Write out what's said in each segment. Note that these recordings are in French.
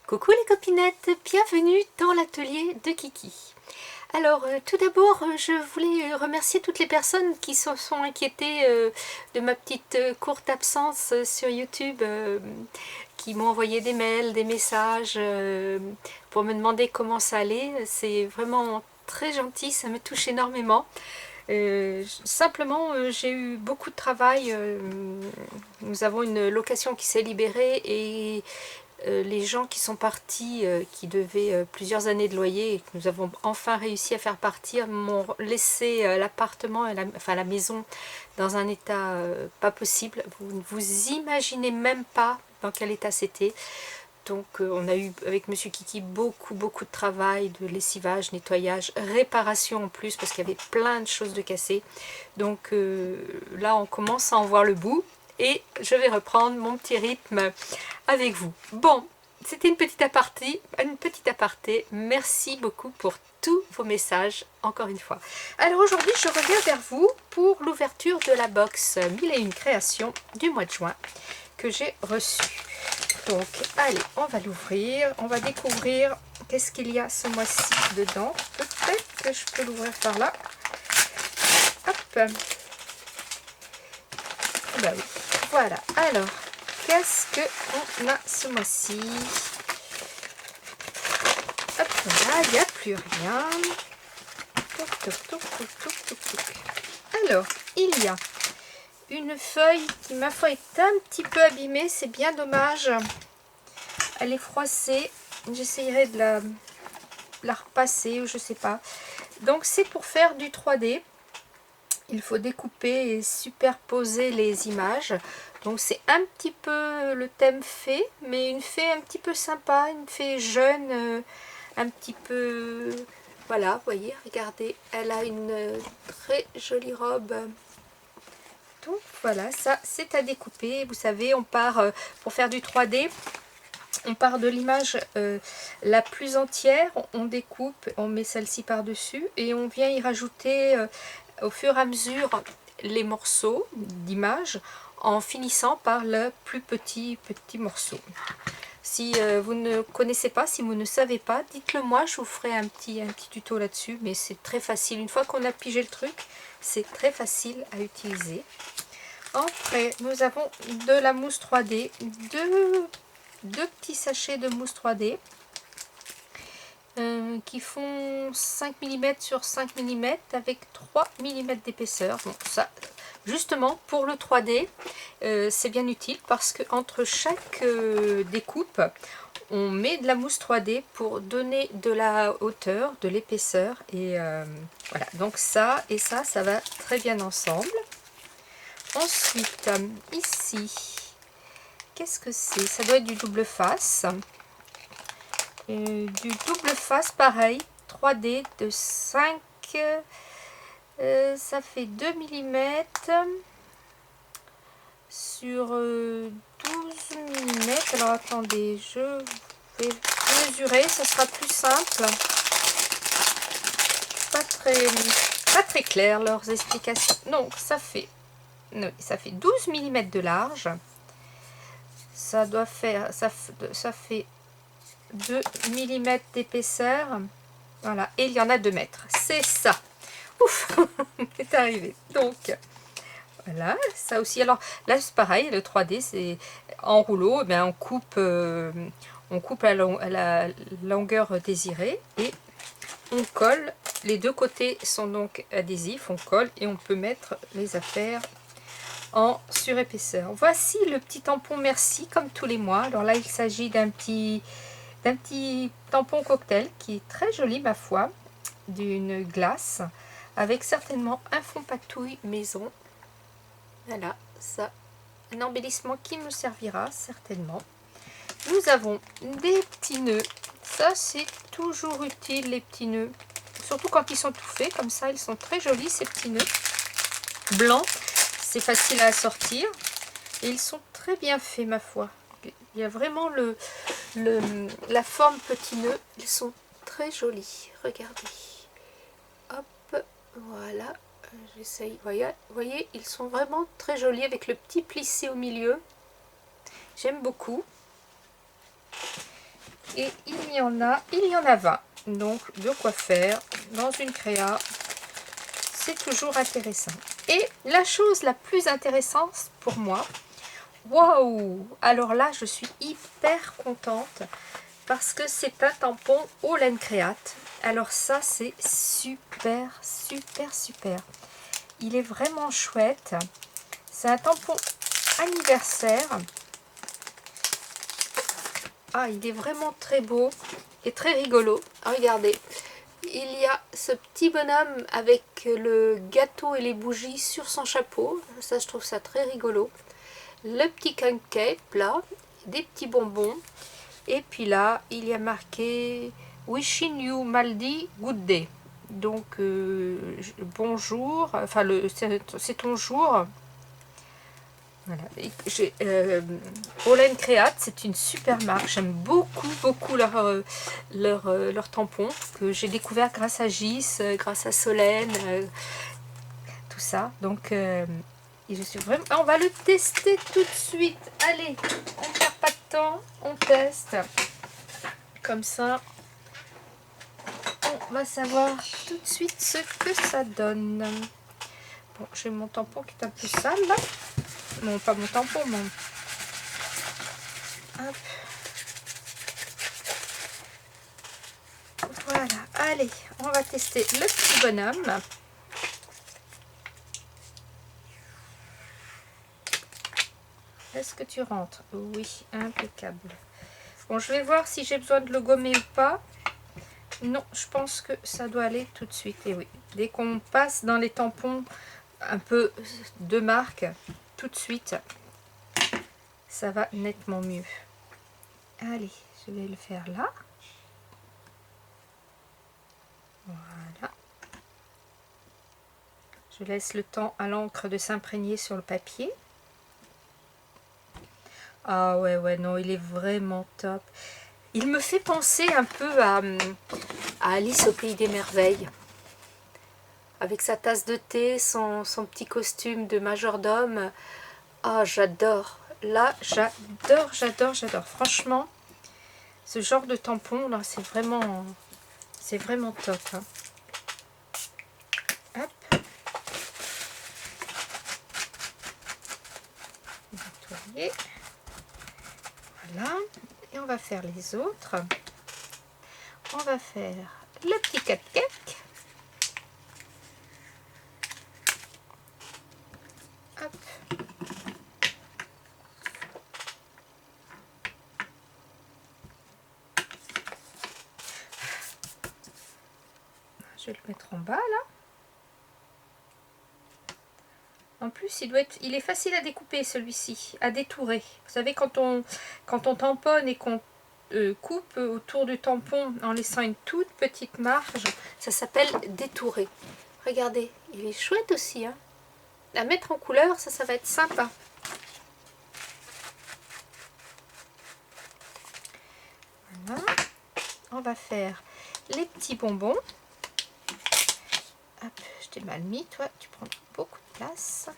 Coucou les copinettes, bienvenue dans l'atelier de Kiki. Alors tout d'abord je voulais remercier toutes les personnes qui se sont inquiétées de ma petite courte absence sur YouTube, qui m'ont envoyé des mails, des messages pour me demander comment ça allait. C'est vraiment très gentil, ça me touche énormément. Simplement j'ai eu beaucoup de travail, nous avons une location qui s'est libérée et les gens qui sont partis, qui devaient plusieurs années de loyer et que nous avons enfin réussi à faire partir, m'ont laissé l'appartement, enfin la maison, dans un état pas possible. Vous ne vous imaginez même pas dans quel état c'était. Donc on a eu avec Monsieur Kiki beaucoup de travail, de lessivage, nettoyage, réparation en plus parce qu'il y avait plein de choses de cassées. Donc là on commence à en voir le bout et je vais reprendre mon petit rythme avec vous. Bon, c'était une petite aparté. Merci beaucoup pour tous vos messages, encore une fois. Alors aujourd'hui je reviens vers vous pour l'ouverture de la box 1001 créations du mois de juin que j'ai reçue. Donc, allez, on va l'ouvrir. On va découvrir qu'est-ce qu'il y a ce mois-ci dedans. Peut-être que je peux l'ouvrir par là. Hop. Ben oui. Voilà. Alors, qu'est-ce qu'on a ce mois-ci? Hop là, il n'y a plus rien. Toc, toc, toc, toc, toc, toc, toc. Alors, il y a une feuille qui, ma foi, est un petit peu abîmée. C'est bien dommage. Elle est froissée. J'essayerai de la repasser ou je sais pas. Donc, c'est pour faire du 3D. Il faut découper et superposer les images. Donc, c'est un petit peu le thème fée, mais une fée un petit peu sympa. Une fée jeune, un petit peu... Voilà, vous voyez, regardez. Elle a une très jolie robe. Donc voilà, ça c'est à découper. Vous savez, on part pour faire du 3D, on part de l'image la plus entière, on découpe, on met celle-ci par-dessus et on vient y rajouter au fur et à mesure les morceaux d'image en finissant par le plus petit morceau. Si vous ne connaissez pas, si vous ne savez pas, dites-le moi, je vous ferai un petit tuto là-dessus, mais c'est très facile. Une fois qu'on a pigé le truc, c'est très facile à utiliser. Après, nous avons de la mousse 3D, deux petits sachets de mousse 3D qui font 5 mm sur 5 mm avec 3 mm d'épaisseur. Bon, ça, justement, pour le 3D, c'est bien utile parce que entre chaque découpe, on met de la mousse 3D pour donner de la hauteur, de l'épaisseur. Et voilà, donc ça et ça va très bien ensemble. Ensuite, ici, qu'est-ce que c'est? Ça doit être du double face. Du double face, pareil, 3D de 5, ça fait 2 mm sur 12 mm. Alors attendez, je vais mesurer, ça sera plus simple. Pas très clair leurs explications. Donc ça fait 12 mm de large. Ça doit faire, ça fait 2 mm d'épaisseur. Voilà, et il y en a 2 mètres. C'est ça. Ouf, c'est arrivé. Donc, voilà, ça aussi. Alors là, c'est pareil, le 3D, c'est en rouleau. Eh bien, on coupe à la longueur désirée et on colle. Les deux côtés sont donc adhésifs. On colle et on peut mettre les affaires en surépaisseur. Voici le petit tampon Merci comme tous les mois. Alors là il s'agit d'un petit tampon cocktail qui est très joli ma foi, d'une glace avec certainement un fond patouille maison. Voilà, ça, un embellissement qui me servira certainement. Nous avons des petits nœuds. Ça c'est toujours utile, les petits nœuds, surtout quand ils sont tout faits comme ça. Ils sont très jolis ces petits nœuds blancs. C'est facile à assortir et ils sont très bien faits ma foi. Il y a vraiment la forme petit nœud. Ils sont très jolis. Regardez. Hop, voilà. J'essaye. Voyez, ils sont vraiment très jolis avec le petit plissé au milieu. J'aime beaucoup. Et il y en a 20. Donc de quoi faire dans une créa. C'est toujours intéressant. Et la chose la plus intéressante pour moi, waouh! Alors là, je suis hyper contente parce que c'est un tampon All & Create. Alors ça, c'est super, super, super. Il est vraiment chouette. C'est un tampon anniversaire. Ah, il est vraiment très beau et très rigolo. Regardez, il y a ce petit bonhomme avec le gâteau et les bougies sur son chapeau. Ça, je trouve ça très rigolo. Le petit cupcake là, des petits bonbons. Et puis là, il y a marqué Wishing you Maldi Good Day. Donc, bonjour, enfin, c'est ton jour. Voilà. All & Create, c'est une super marque. J'aime beaucoup, beaucoup leur tampon que j'ai découvert grâce à Gis, grâce à Solène, tout ça. Donc, je suis vraiment... on va le tester tout de suite. Allez, on ne perd pas de temps, on teste. Comme ça, on va savoir tout de suite ce que ça donne. Bon, j'ai mon tampon qui est un peu sale là. Non, pas mon tampon, mon... Hop. Voilà, allez, on va tester le petit bonhomme. Est-ce que tu rentres? Oui, impeccable. Bon, je vais voir si j'ai besoin de le gommer ou pas. Non, je pense que ça doit aller tout de suite. Et oui, dès qu'on passe dans les tampons un peu de marque, tout de suite, ça va nettement mieux. Allez, je vais le faire là. Voilà. Je laisse le temps à l'encre de s'imprégner sur le papier. Ah ouais, non, il est vraiment top. Il me fait penser un peu à Alice au Pays des Merveilles. Avec sa tasse de thé, son petit costume de majordome. Ah, j'adore. Là, j'adore. Franchement, ce genre de tampon, là, c'est vraiment top. Hein. Hop. Nettoyer. Voilà. Et on va faire les autres. On va faire le petit cupcake. Hop. Je vais le mettre en bas là. En plus, il est facile à découper celui-ci, à détourer. Vous savez, quand on tamponne et qu'on coupe autour du tampon en laissant une toute petite marge, ça s'appelle détourer. Regardez, il est chouette aussi. Hein. À mettre en couleur, ça va être sympa. Voilà. On va faire les petits bonbons. Hop, je t'ai mal mis, toi, tu prends beaucoup de place.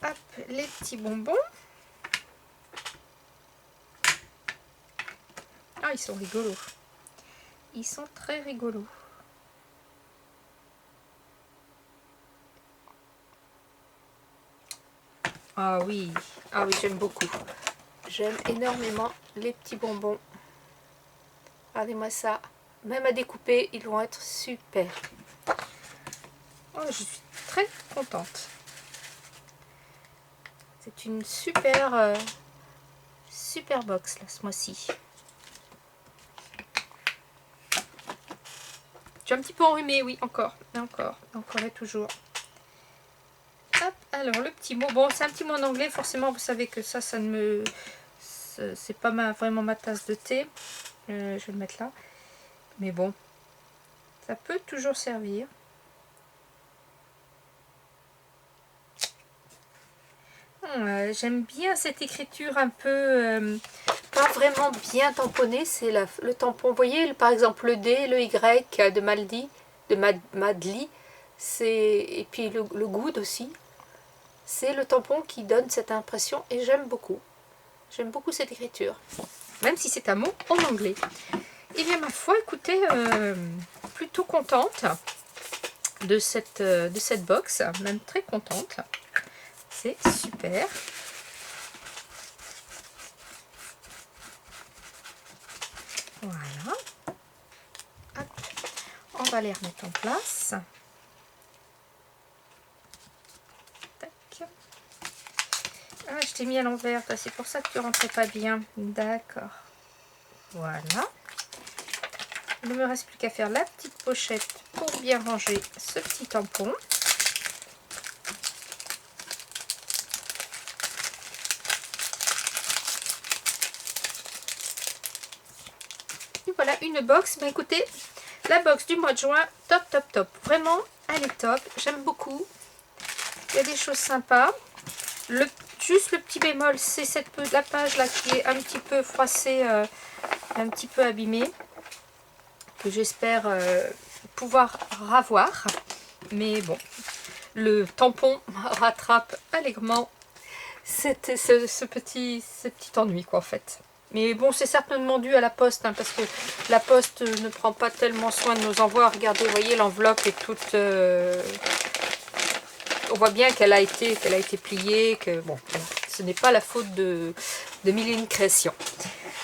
Hop, les petits bonbons. Ah, ils sont rigolos. Ils sont très rigolos. Ah oui, j'aime beaucoup. J'aime énormément les petits bonbons. Regardez-moi ça. Même à découper, ils vont être super. Oh, je suis très contente. C'est une super box là, ce mois-ci. Je suis un petit peu enrhumée, oui, encore et toujours. Hop, alors le petit mot, bon, c'est un petit mot en anglais, forcément, vous savez que ça ne me... C'est pas vraiment ma tasse de thé. Je vais le mettre là. Mais bon, ça peut toujours servir. J'aime bien cette écriture un peu... pas vraiment bien tamponnée. C'est le tampon. Vous voyez, par exemple, le D, le Y de Maldi, de Madli. Et puis le good aussi. C'est le tampon qui donne cette impression et j'aime beaucoup. J'aime beaucoup cette écriture. même si c'est un mot en anglais. Et bien ma foi, écoutez, plutôt contente de cette box, même très contente. C'est super. Voilà. Hop. On va les remettre en place. Tac. Ah, je t'ai mis à l'envers, c'est pour ça que tu rentrais pas bien. D'accord. Voilà. Il ne me reste plus qu'à faire la petite pochette pour bien ranger ce petit tampon. Et voilà une box. Bah écoutez, la box du mois de juin, top, top, top. Vraiment, elle est top. J'aime beaucoup. Il y a des choses sympas. Juste le petit bémol, c'est la page là qui est un petit peu froissée, un petit peu abîmée, que j'espère pouvoir ravoir. Mais bon, le tampon rattrape allègrement ce petit ennui quoi en fait. Mais bon, c'est certainement dû à la poste, hein, parce que la poste ne prend pas tellement soin de nos envois. Regardez, vous voyez, l'enveloppe est toute... on voit bien qu'elle a été pliée, que bon, ce n'est pas la faute de Mille et une créations.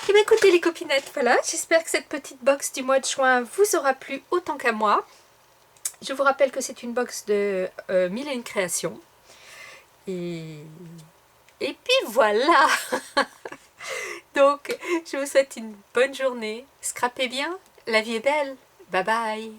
Et bien écoutez les copinettes, voilà, j'espère que cette petite box du mois de juin vous aura plu autant qu'à moi. Je vous rappelle que c'est une box de Mille et une créations. Et puis voilà. Donc, je vous souhaite une bonne journée. Scrapez bien, la vie est belle. Bye bye.